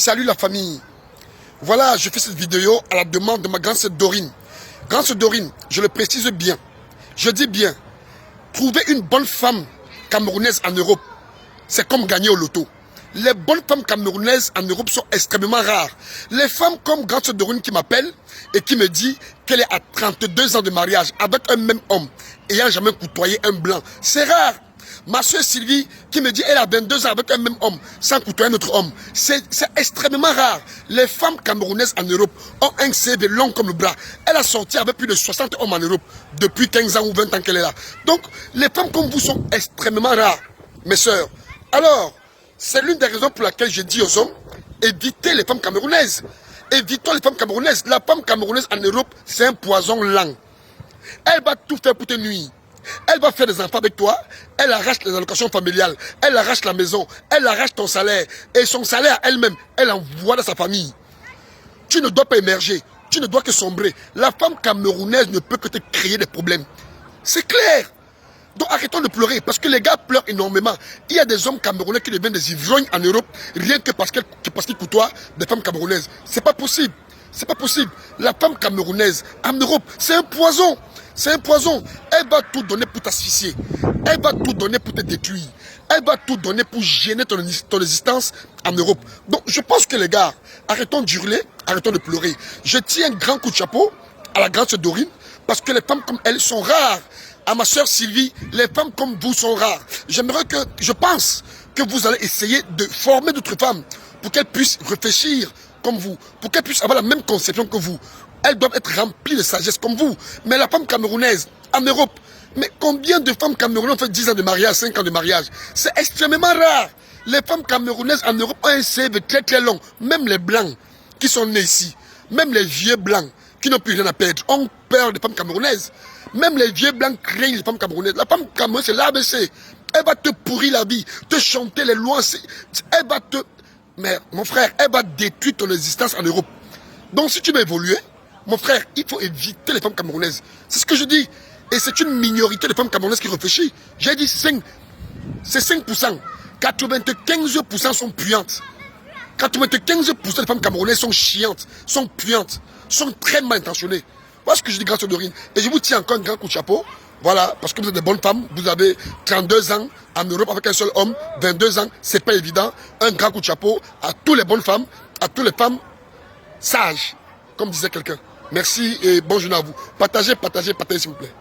Salut la famille. Voilà, je fais cette vidéo à la demande de ma grande sœur Dorine. Grande sœur Dorine, je le précise bien. Je dis bien, trouver une bonne femme camerounaise en Europe, c'est comme gagner au loto. Les bonnes femmes camerounaises en Europe sont extrêmement rares. Les femmes comme grande sœur Dorine qui m'appelle et qui me dit qu'elle est à 32 ans de mariage avec un même homme, ayant jamais côtoyé un blanc, c'est rare. Ma soeur Sylvie qui me dit qu'elle a 22 ans avec un même homme sans côtoyer un autre homme. C'est extrêmement rare. Les femmes camerounaises en Europe ont un CV long comme le bras. Elle a sorti avec plus de 60 hommes en Europe depuis 15 ans ou 20 ans qu'elle est là. Donc, les femmes comme vous sont extrêmement rares, mes soeurs. Alors, c'est l'une des raisons pour laquelle je dis aux hommes, évitez les femmes camerounaises. Évitons les femmes camerounaises. La femme camerounaise en Europe, c'est un poison lent. Elle va tout faire pour te nuire. Elle va faire des enfants avec toi, elle arrache les allocations familiales, elle arrache la maison, elle arrache ton salaire. Et son salaire elle-même, elle envoie dans sa famille. Tu ne dois pas émerger, tu ne dois que sombrer. La femme camerounaise ne peut que te créer des problèmes. C'est clair. Donc arrêtons de pleurer, parce que les gars pleurent énormément. Il y a des hommes camerounais qui deviennent des ivrognes en Europe, rien que parce qu'ils côtoient des femmes camerounaises. C'est pas possible. C'est pas possible. La femme camerounaise en Europe, c'est un poison. C'est un poison. Elle va tout donner pour t'asphyxier. Elle va tout donner pour te détruire. Elle va tout donner pour gêner ton existence en Europe. Donc je pense que les gars, arrêtons d'hurler, arrêtons de pleurer. Je tiens un grand coup de chapeau à la grande sœur Dorine, parce que les femmes comme elle sont rares. À ma soeur Sylvie, les femmes comme vous sont rares. Je pense que vous allez essayer de former d'autres femmes pour qu'elles puissent réfléchir comme vous, pour qu'elles puissent avoir la même conception que vous. Elles doivent être remplies de sagesse comme vous. Mais la femme camerounaise, en Europe, mais combien de femmes camerounaises ont fait 10 ans de mariage, 5 ans de mariage? C'est extrêmement rare. Les femmes camerounaises en Europe ont un CV très très long. Même les blancs qui sont nés ici, même les vieux blancs qui n'ont plus rien à perdre, ont peur des femmes camerounaises. Même les vieux blancs craignent les femmes camerounaises. La femme camerounaise, c'est l'ABC. Elle va te pourrir la vie, te chanter les lois. Elle va te... Mais mon frère, elle va détruire ton existence en Europe. Donc si tu veux évoluer, mon frère, il faut éviter les femmes camerounaises. C'est ce que je dis. Et c'est une minorité de femmes camerounaises qui réfléchit. J'ai dit 5. C'est 5%. 95% sont puantes. 95% des femmes camerounaises sont chiantes, sont puantes, sont très mal intentionnées. Voilà ce que je dis grâce à Dorine. Et je vous tiens encore un grand coup de chapeau. Voilà, parce que vous êtes de bonnes femmes. Vous avez 32 ans en Europe avec un seul homme, 22 ans. C'est pas évident. Un grand coup de chapeau à toutes les bonnes femmes, à toutes les femmes sages, comme disait quelqu'un. Merci et bonne journée à vous. Partagez, partagez, partagez s'il vous plaît.